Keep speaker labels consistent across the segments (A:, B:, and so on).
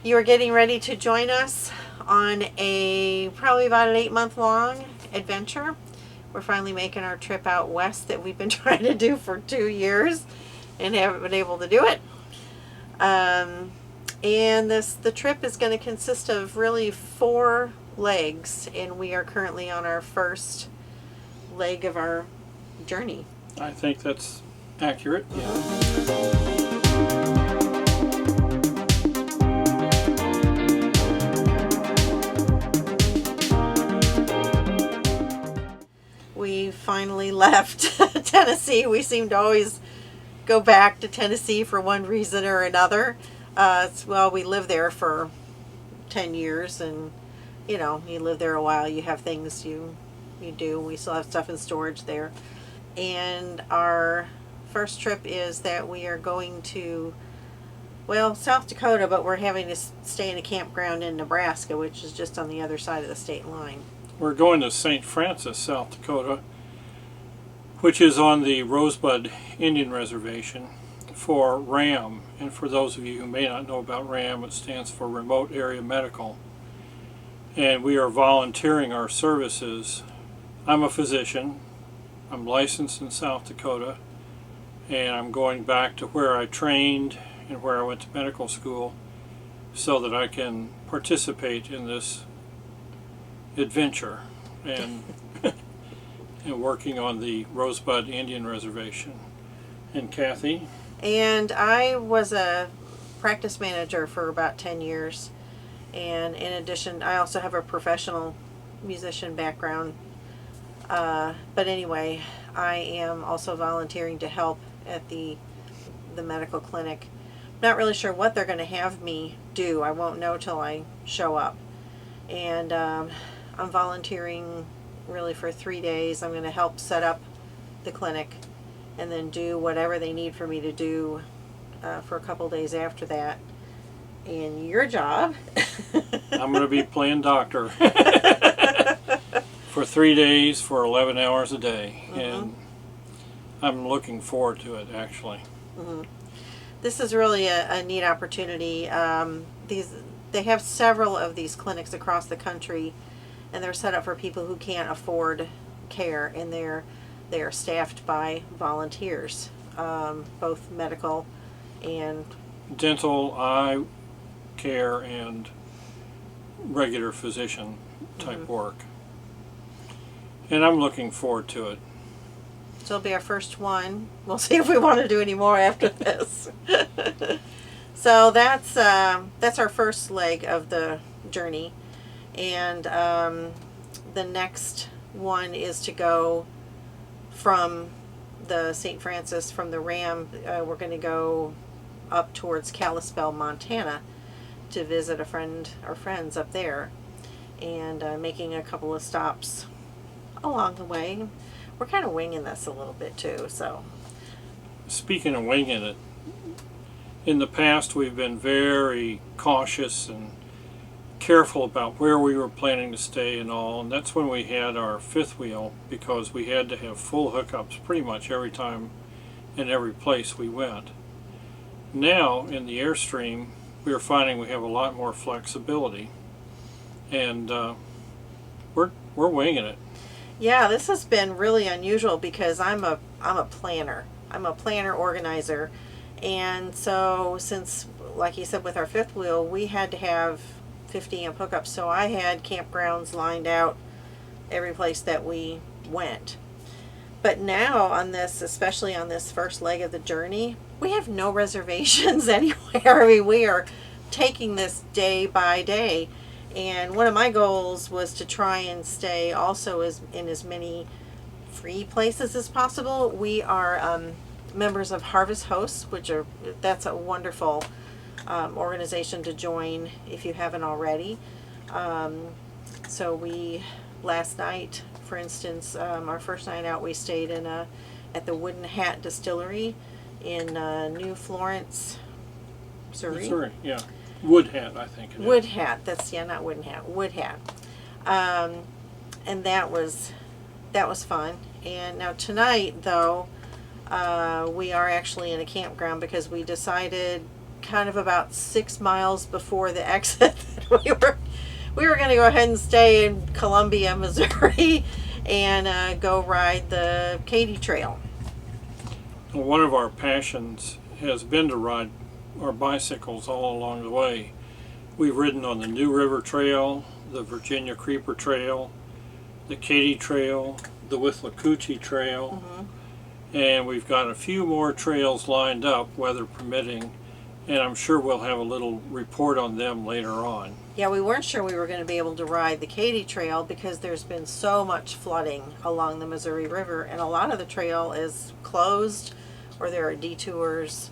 A: You are getting ready to join us on a probably about an 8-month long adventure. We're finally making our trip out west that we've been trying to do for 2 years and haven't been able to do it. And the trip is going to consist of really 4 legs, and we are currently on our first leg of our journey.
B: I think that's accurate. Yeah.
A: We finally left Tennessee. We seem to always go back to Tennessee for one reason or another. Well, we lived there for 10 years, and you live there a while, you have things you do. We still have stuff in storage there. And our first trip is that we are going to, South Dakota, but we're having to stay in a campground in Nebraska, which is just on the other side of the state line.
B: We're going to St. Francis, South Dakota, which is on the Rosebud Indian Reservation for RAM. And for those of you who may not know about RAM, it stands for Remote Area Medical. And we are volunteering our services. I'm a physician. I'm licensed in South Dakota, and I'm going back to where I trained and where I went to medical school so that I can participate in this adventure and and working on the Rosebud Indian Reservation. And Kathy?
A: And I was a practice manager for about 10 years. And in addition, I also have a professional musician background. But anyway, I am also volunteering to help at the medical clinic. Not really sure what they're going to have me do. I won't know till I show up. And I'm volunteering really for 3 days. I'm going to help set up the clinic and then do whatever they need for me to do for a couple days after that. And your job?
B: I'm going to be playing doctor for 3 days for 11 hours a day. Mm-hmm. And I'm looking forward to it, actually.
A: Mm-hmm. This is really a neat opportunity. They have several of these clinics across the country, and they're set up for people who can't afford care, and they are staffed by volunteers, both medical and
B: dental, eye care, and regular physician type work. And I'm looking forward to it.
A: So it'll be our first one. We'll see if we want to do any more after this. So that's our first leg of the journey. And the next one is to go from the St. Francis, from the RAM. We're going to go up towards Kalispell, Montana, to visit our friends up there, and making a couple of stops along the way. We're kind of winging this a little bit too. So,
B: speaking of winging it, in the past we've been very cautious and careful about where we were planning to stay and all, and that's when we had our fifth wheel, because we had to have full hookups pretty much every time in every place we went. Now in the Airstream we are finding we have a lot more flexibility, and we're winging it.
A: Yeah, this has been really unusual because I'm a planner. I'm a planner organizer, and so since, like you said, with our fifth wheel, we had to have 50 amp hookups, so I had campgrounds lined out every place that we went. But now on this, especially on this first leg of the journey, we have no reservations anywhere. I mean, we are taking this day by day. And one of my goals was to try and stay also in as many free places as possible. We are members of Harvest Hosts, that's a wonderful organization to join if you haven't already. So last night, for instance, our first night out, we stayed at the Wooden Hat Distillery in New Florence, Missouri.
B: Yeah. Wood Hat, I think it is.
A: Wood Hat, not Wooden Hat, Wood Hat. And that was fun. And now tonight, though, we are actually in a campground because we decided kind of about 6 miles before the exit that we were going to go ahead and stay in Columbia, Missouri, and go ride the Katy Trail.
B: Well, one of our passions has been to ride our bicycles all along the way. We've ridden on the New River Trail, the Virginia Creeper Trail, the Katy Trail, the Withlacoochee Trail, and we've got a few more trails lined up, weather permitting, and I'm sure we'll have a little report on them later on.
A: Yeah, we weren't sure we were going to be able to ride the Katy Trail because there's been so much flooding along the Missouri River, and a lot of the trail is closed or there are detours.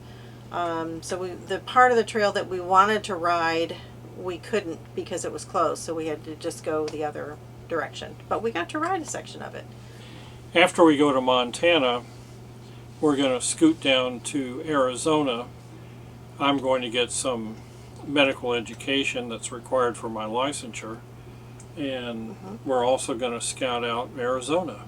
A: So the part of the trail that we wanted to ride, we couldn't because it was closed, so we had to just go the other direction. But we got to ride a section of it.
B: After we go to Montana, we're going to scoot down to Arizona. I'm going to get some medical education that's required for my licensure, and we're also going to scout out Arizona.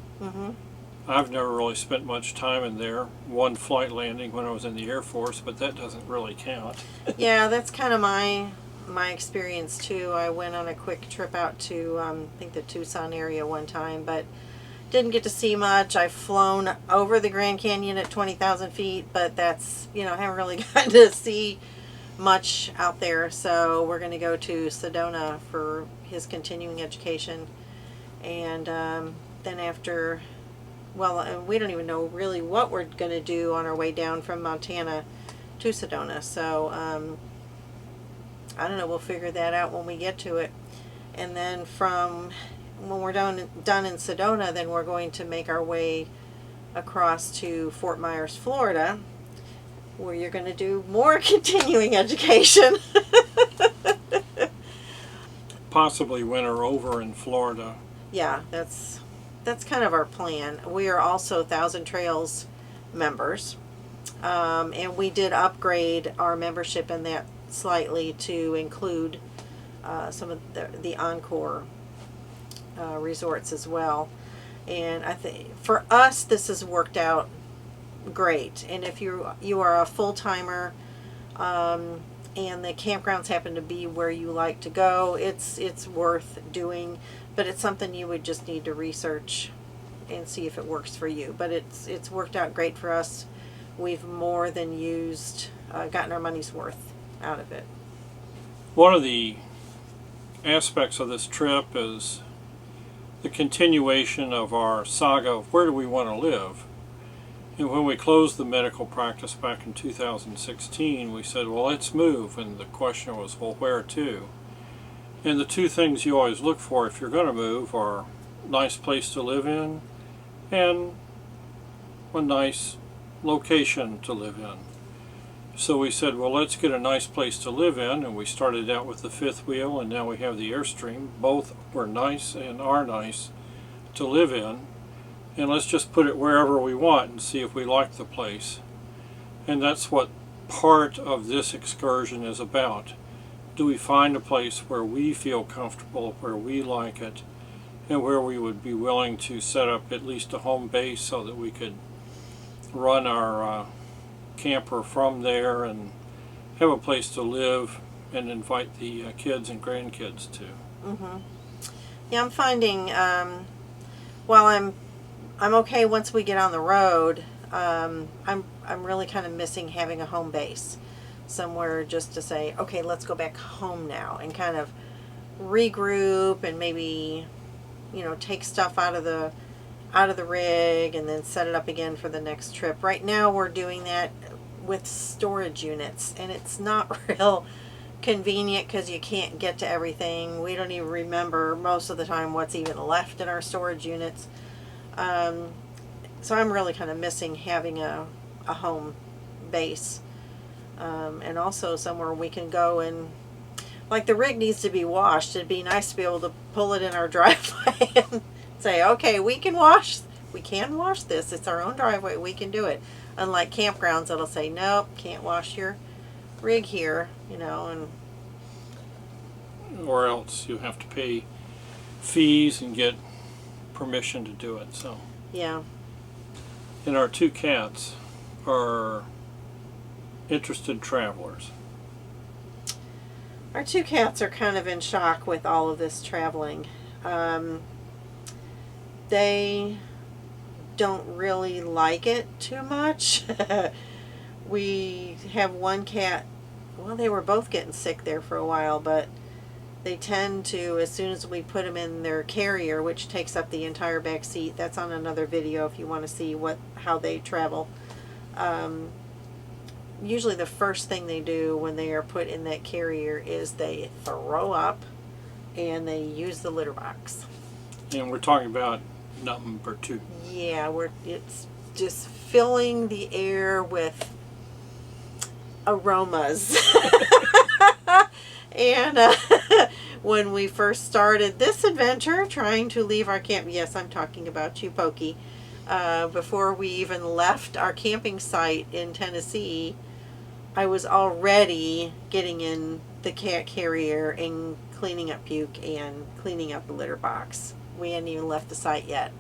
B: I've never really spent much time in there. One flight landing when I was in the Air Force, but that doesn't really count.
A: Yeah, that's kind of my experience too. I went on a quick trip out to I think the Tucson area one time, but didn't get to see much. I've flown over the Grand Canyon at 20,000 feet, but that's, I haven't really gotten to see much out there. So we're going to go to Sedona for his continuing education, and then after, well, we don't even know really what we're going to do on our way down from Montana to Sedona. So I don't know, we'll figure that out when we get to it. And then when we're done in Sedona, then we're going to make our way across to Fort Myers, Florida, where you're going to do more continuing education.
B: Possibly winter over in Florida.
A: Yeah, that's kind of our plan. We are also Thousand Trails members, and we did upgrade our membership in that slightly to include some of the Encore resorts as well. And I think for us this has worked out great. And if you are a full-timer and the campgrounds happen to be where you like to go, it's worth doing, but it's something you would just need to research and see if it works for you. But it's worked out great for us. We've more than gotten our money's worth out of it.
B: One of the aspects of this trip is the continuation of our saga of where do we want to live. And when we closed the medical practice back in 2016, we said, well, let's move. And the question was, well, where to? And the two things you always look for if you're going to move are a nice place to live in and a nice location to live in. So we said, well, let's get a nice place to live in, and we started out with the fifth wheel, and now we have the Airstream. Both were nice and are nice to live in, and let's just put it wherever we want and see if we like the place. And that's what part of this excursion is about. Do we find a place where we feel comfortable, where we like it, and where we would be willing to set up at least a home base so that we could run our camper from there and have a place to live and invite the kids and grandkids to.
A: Yeah, I'm finding while I'm okay once we get on the road, I'm really kind of missing having a home base somewhere just to say, okay, let's go back home now and kind of regroup and maybe take stuff out of the rig and then set it up again for the next trip. Right now we're doing that with storage units, and it's not real convenient because you can't get to everything. We don't even remember most of the time what's even left in our storage units. So I'm really kind of missing having a home base, and also somewhere we can go and, like, the rig needs to be washed. It'd be nice to be able to pull it in our driveway and say, okay, we can wash this. It's our own driveway. We can do it. Unlike campgrounds, that'll say, nope, can't wash your rig here, and
B: or else you have to pay fees and get permission to do it. So
A: yeah.
B: And our two cats are interested travelers.
A: Our two cats are kind of in shock with all of this traveling. They don't really like it too much. We have one cat, well, they were both getting sick there for a while, but they tend to, as soon as we put them in their carrier, which takes up the entire back seat, that's on another video if you want to see how they travel. Usually the first thing they do when they are put in that carrier is they throw up and they use the litter box.
B: And we're talking about number 2.
A: Yeah, it's just filling the air with aromas. And when we first started this adventure, trying to leave our camp, yes, I'm talking about you, Pokey, before we even left our camping site in Tennessee, I was already getting in the cat carrier and cleaning up puke and cleaning up the litter box. We hadn't even left the site yet.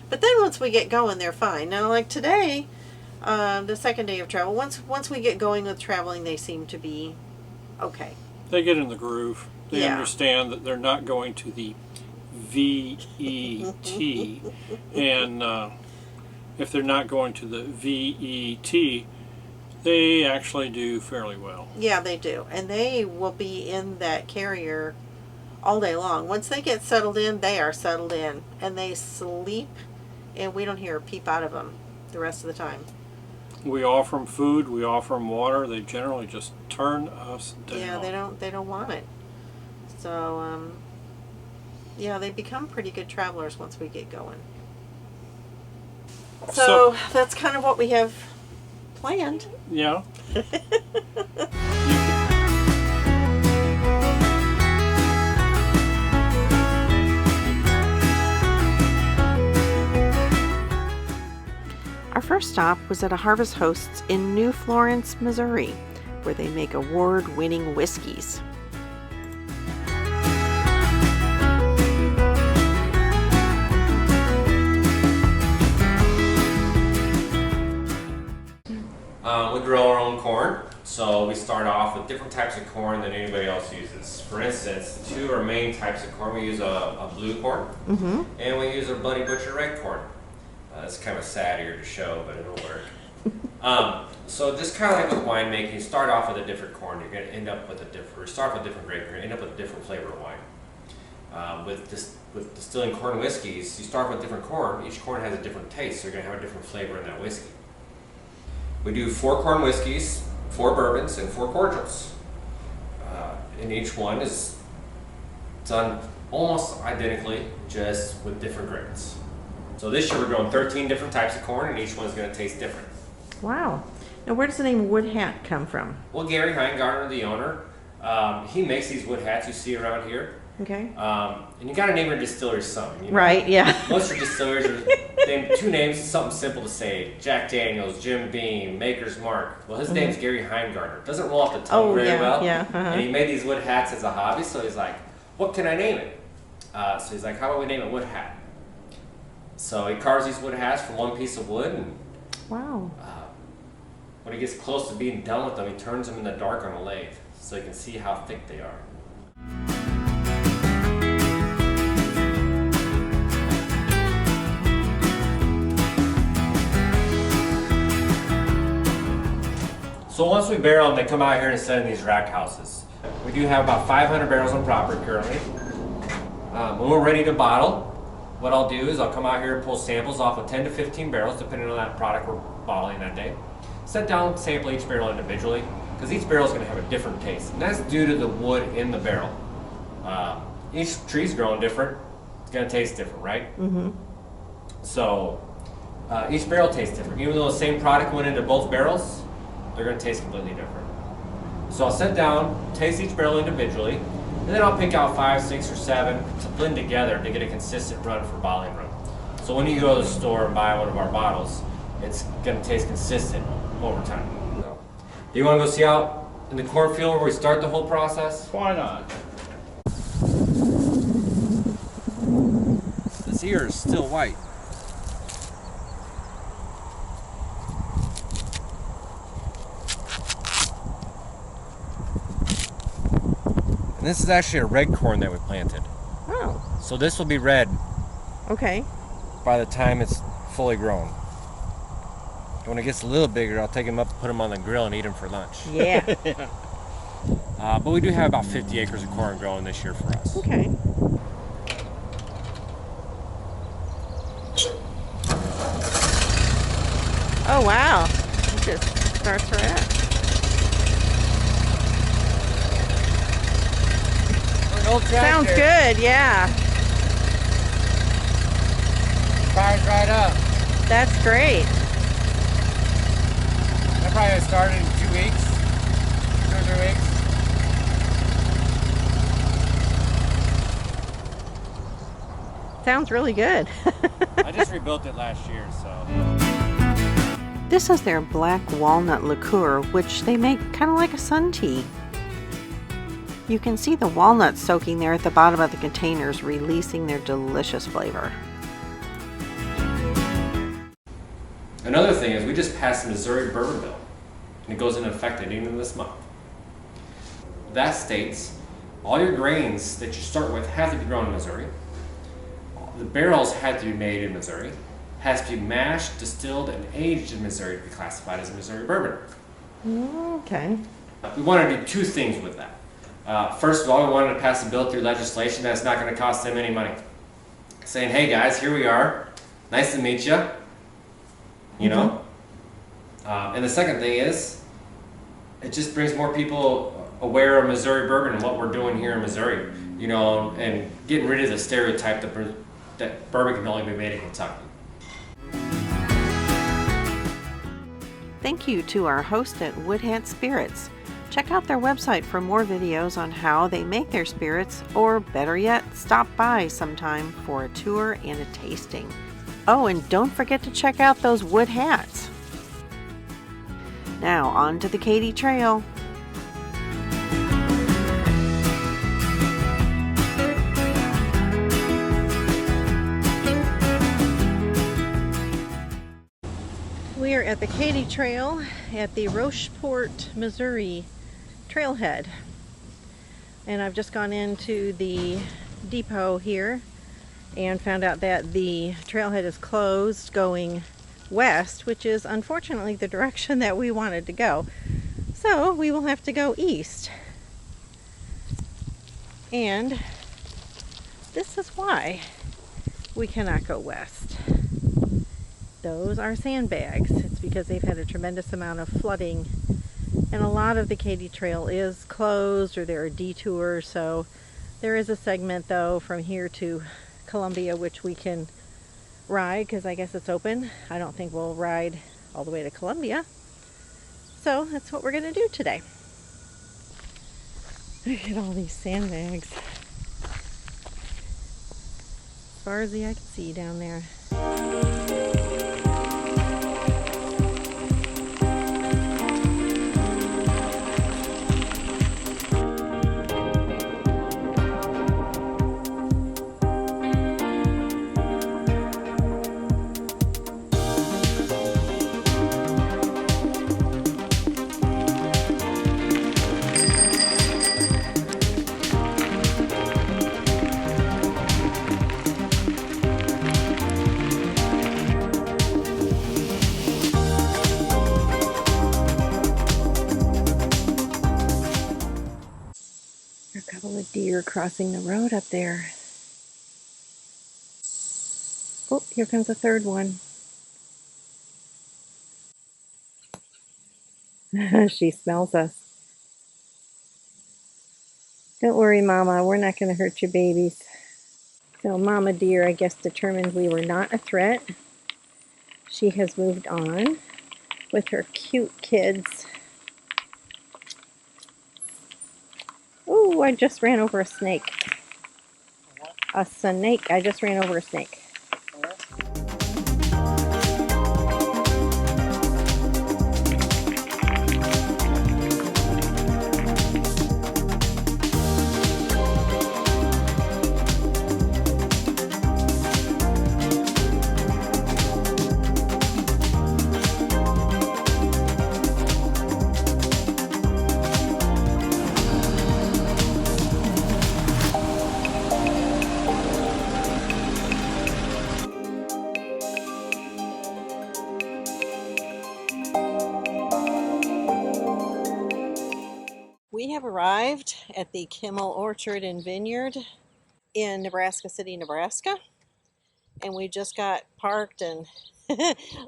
A: But then once we get going, they're fine. Now, like today, the second day of travel, once we get going with traveling, they seem to be okay.
B: They get in the groove. They
A: Yeah.
B: understand that they're not going to the VET, and if they're not going to the VET, they actually do fairly well.
A: Yeah, they do. And they will be in that carrier all day long. Once they get settled in, they are settled in. And they sleep, and we don't hear a peep out of them the rest of the time.
B: We offer them food, we offer them water. They generally just turn us down.
A: Yeah, they don't want it. So, yeah, they become pretty good travelers once we get going. So that's kind of what we have planned.
B: Yeah.
A: Our first stop was at a Harvest Hosts in New Florence, Missouri, where they make award-winning whiskeys.
C: We grow our own corn, so we start off with different types of corn than anybody else uses. For instance, 2 are main types of corn. We use a blue corn, and we use a Buddy Butcher red corn. It's kind of sad here to show, but it'll work. So just kind of like with winemaking, you start off with a different corn, you're going to end up with a different, start with a different grape, you're going to end up with a different flavor of wine. With distilling corn whiskeys, you start with different corn. Each corn has a different taste, so you're going to have a different flavor in that whiskey. We do 4 corn whiskeys, 4 bourbons, and 4 cordials. And each one is done almost identically, just with different grades. So this year we're growing 13 different types of corn, and each one's going to taste different.
A: Wow. Now, where does the name Wood Hat come from?
C: Well, Gary Heingartner, the owner, he makes these wood hats you see around here.
A: Okay.
C: And you got to name your distillery something. You know?
A: Right, yeah.
C: Most of your distilleries are named 2 names, something simple to say. Jack Daniels, Jim Beam, Maker's Mark. Well, his name's Gary Heingartner. Doesn't roll off the tongue very well.
A: Yeah,
C: And he made these wood hats as a hobby, so he's like, what can I name it? So he's like, how about we name it Wood Hat? So he carves these wood hats from one piece of wood, and
A: Wow.
C: when he gets close to being done with them, he turns them in the dark on a lathe, so you can see how thick they are. So once we barrel them, they come out here and set in these rack houses. We do have about 500 barrels on property currently. When we're ready to bottle, what I'll do is I'll come out here and pull samples off of 10 to 15 barrels, depending on that product we're bottling that day. Set down, sample each barrel individually, because each barrel is going to have a different taste, and that's due to the wood in the barrel. Each tree's growing different; it's going to taste different, right? Mm-hmm. So each barrel tastes different. Even though the same product went into both barrels, they're going to taste completely different. So I'll sit down, taste each barrel individually, and then I'll pick out 5, 6, or 7 to blend together to get a consistent run for bottling run. So when you go to the store and buy one of our bottles, it's going to taste consistent over time. So, do you want to go see out in the cornfield where we start the whole process?
B: Why not?
C: This ear is still white. And this is actually a red corn that we planted.
A: Oh,
C: So this will be red
A: okay.
C: by the time it's fully grown. When it gets a little bigger, I'll take them up, put them on the grill, and eat them for lunch.
A: Yeah.
C: But we do have about 50 acres of corn growing this year for us.
A: Okay. Oh, wow. It just starts right up.
C: An old tractor.
A: Sounds good, yeah.
C: Fires right up.
A: That's great.
C: That probably started in 2 weeks, 2 or 3 weeks.
A: Sounds really good.
C: I just rebuilt it last year, so.
A: This is their black walnut liqueur, which they make kind of like a sun tea. You can see the walnuts soaking there at the bottom of the containers, releasing their delicious flavor.
C: Another thing is we just passed the Missouri Bourbon Bill, and it goes into effect at the end of this month. That states all your grains that you start with have to be grown in Missouri. The barrels have to be made in Missouri, has to be mashed, distilled, and aged in Missouri to be classified as a Missouri bourbon.
A: Okay.
C: We want to do 2 things with that. First of all, we wanted to pass a bill through legislation that's not going to cost them any money. Saying, hey guys, here we are. Nice to meet you. You know? And the second thing is, it just brings more people aware of Missouri bourbon and what we're doing here in Missouri. You know, and getting rid of the stereotype that bourbon can only be made in Kentucky.
A: Thank you to our host at Woodhat Spirits. Check out their website for more videos on how they make their spirits, or better yet, stop by sometime for a tour and a tasting. Oh, and don't forget to check out those wood hats. Now, on to the Katy Trail. We are at the Katy Trail at the Rocheport, Missouri Trailhead. And I've just gone into the depot here and found out that the trailhead is closed going west, which is unfortunately the direction that we wanted to go. So we will have to go east. And this is why we cannot go west. Those are sandbags. It's because they've had a tremendous amount of flooding, and a lot of the Katy Trail is closed or there are detours. So there is a segment though from here to Columbia which we can ride because I guess it's open. I don't think we'll ride all the way to Columbia. So that's what we're going to do today. Look at all these sandbags. As far as the eye can see down there. A couple of deer crossing the road up there. Oh, here comes a third one. She smells us. Don't worry, Mama, we're not going to hurt your babies. So Mama Deer, I guess, determined we were not a threat. She has moved on with her cute kids. Oh, I just ran over a snake. A snake. I just ran over a snake. arrived at the Kimmel Orchard and Vineyard in Nebraska City, Nebraska. And we just got parked and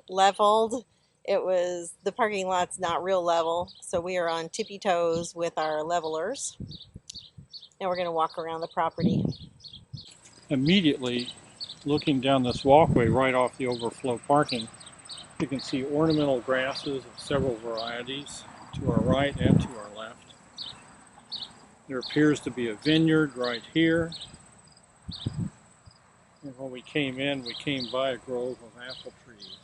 A: leveled. The parking lot's not real level, so we are on tippy toes with our levelers. Now we're going to walk around the property.
B: Immediately, looking down this walkway right off the overflow parking, you can see ornamental grasses of several varieties to our right and to our left. There appears to be a vineyard right here. And when we came in, we came by a grove of apple trees.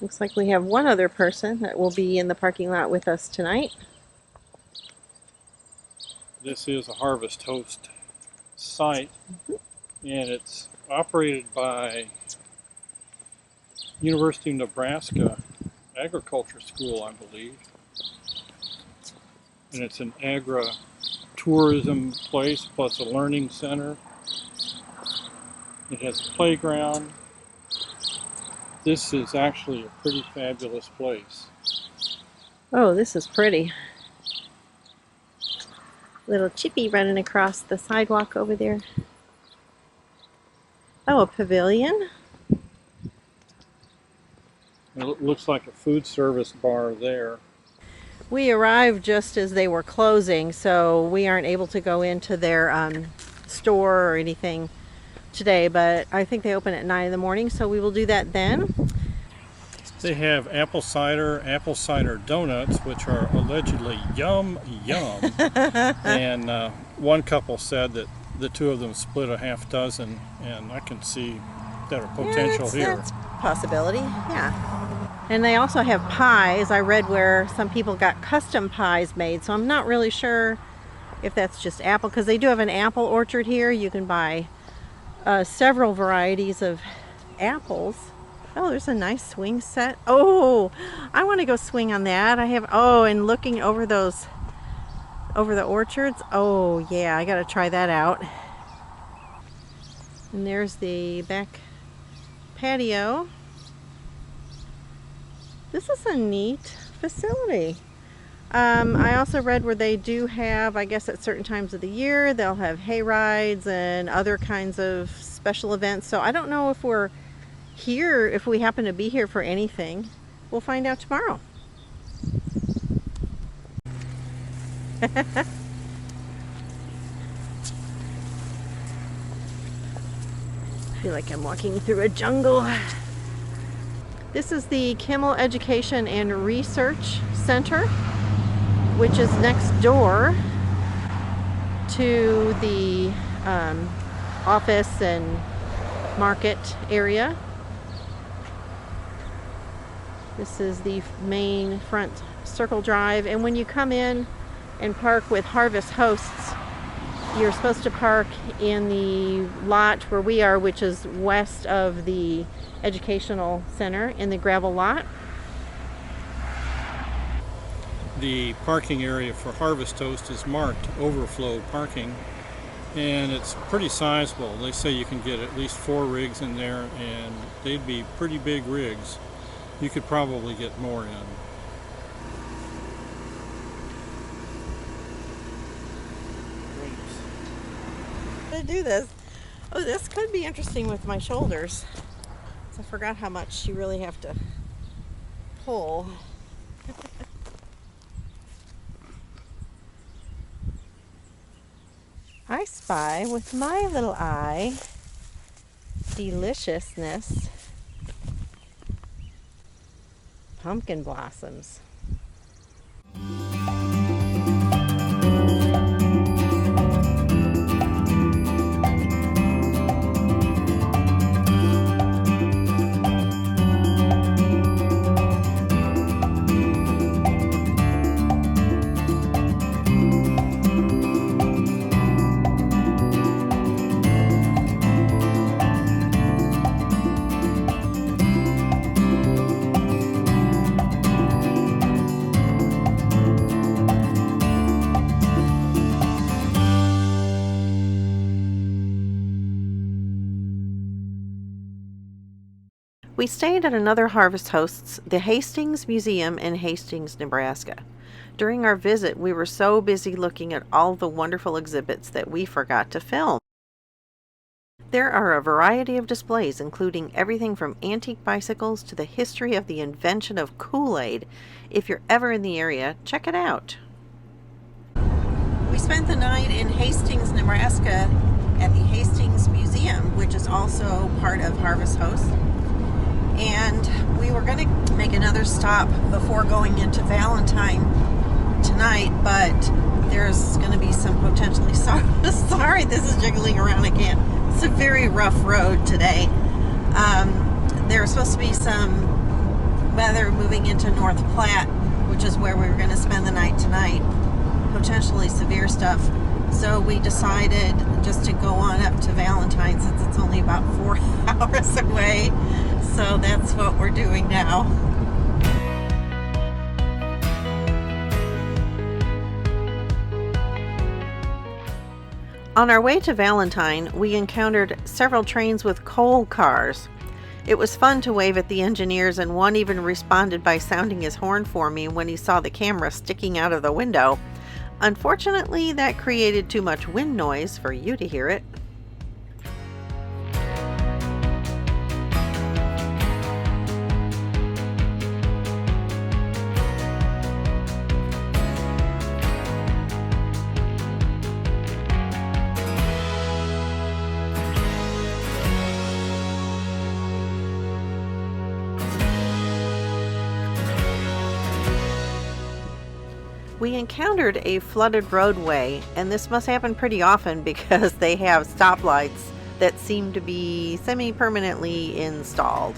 A: Looks like we have one other person that will be in the parking lot with us tonight.
B: This is a Harvest Host site, and it's operated by University of Nebraska Agriculture School, I believe. And it's an agri-tourism place plus a learning center. It has a playground. This is actually a pretty fabulous place.
A: Oh, this is pretty. Little chippy running across the sidewalk over there. Oh, a pavilion.
B: It looks like a food service bar there.
A: We arrived just as they were closing, so we aren't able to go into their store or anything today, but I think they open at 9 in the morning, so we will do that then.
B: They have apple cider donuts, which are allegedly yum. And one couple said that the two of them split a half dozen, and I can see that potential here.
A: That's a possibility, yeah. And they also have pies. I read where some people got custom pies made, so I'm not really sure if that's just apple, because they do have an apple orchard here. You can buy several varieties of apples. Oh, there's a nice swing set. Oh, I want to go swing on that. And looking over the orchards. Oh, yeah, I got to try that out. And there's the back patio. This is a neat facility. I also read where they do have, I guess at certain times of the year, they'll have hay rides and other kinds of special events. So I don't know if we're here, if we happen to be here for anything. We'll find out tomorrow. I feel like I'm walking through a jungle. This is the Kimmel Education and Research Center, which is next door to the office and market area. This is the main front circle drive, and when you come in and park with Harvest Hosts, you're supposed to park in the lot where we are, which is west of the educational center, in the gravel lot.
B: The parking area for Harvest Host is marked overflow parking, and it's pretty sizable. They say you can get at least 4 rigs in there, and they'd be pretty big rigs. You could probably get more in.
A: To do this. Oh, this could be interesting with my shoulders. I forgot how much you really have to pull. I spy with my little eye deliciousness. Pumpkin blossoms. We stayed at another Harvest Hosts, the Hastings Museum in Hastings, Nebraska. During our visit, we were so busy looking at all the wonderful exhibits that we forgot to film. There are a variety of displays, including everything from antique bicycles to the history of the invention of Kool-Aid. If you're ever in the area, check it out. We spent the night in Hastings, Nebraska at the Hastings Museum, which is also part of Harvest Host. And we were going to make another stop before going into Valentine tonight, but there's going to be some potentially sorry, this is jiggling around again. It's a very rough road today. There's supposed to be some weather moving into North Platte, which is where we were going to spend the night tonight. Potentially severe stuff. So we decided just to go on up to Valentine since it's only about 4 hours away. So that's what we're doing now. On our way to Valentine, we encountered several trains with coal cars. It was fun to wave at the engineers, and one even responded by sounding his horn for me when he saw the camera sticking out of the window. Unfortunately, that created too much wind noise for you to hear it. We encountered a flooded roadway, and this must happen pretty often because they have stoplights that seem to be semi-permanently installed.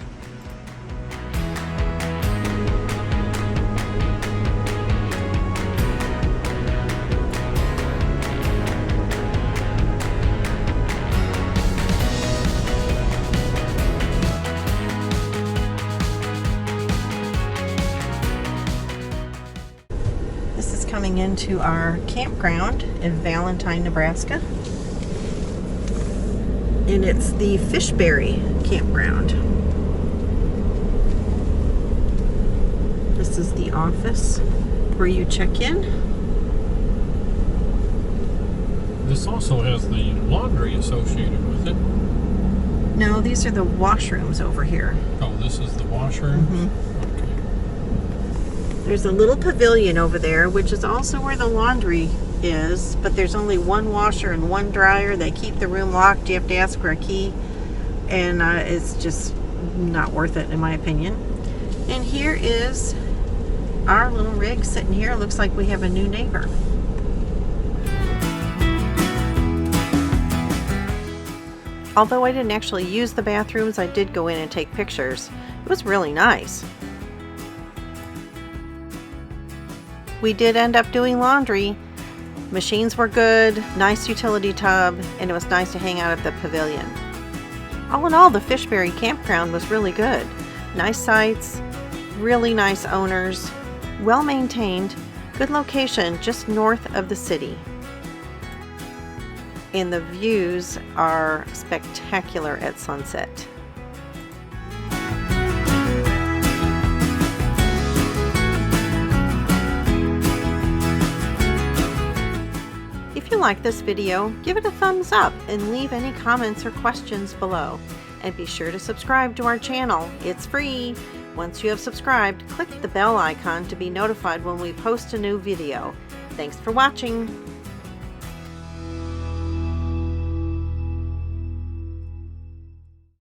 A: Coming into our campground in Valentine, Nebraska. And it's the Fishberry campground. This is the office where you check in.
B: This also has the laundry associated with it.
A: No, these are the washrooms over here.
B: Oh, this is the washroom?
A: Mm-hmm. There's a little pavilion over there, which is also where the laundry is, but there's only one washer and one dryer. They keep the room locked. You have to ask for a key, and it's just not worth it in my opinion. And here is our little rig sitting here. Looks like we have a new neighbor. Although I didn't actually use the bathrooms, I did go in and take pictures. It was really nice. We did end up doing laundry. Machines were good, nice utility tub, and it was nice to hang out at the pavilion. All in all, the Fishberry campground was really good. Nice sights, really nice owners, well maintained, good location just north of the city. And the views are spectacular at sunset. If you like this video, give it a thumbs up and leave any comments or questions below. And be sure to subscribe to our channel. It's free. Once you have subscribed, click the bell icon to be notified when we post a new video. Thanks for watching.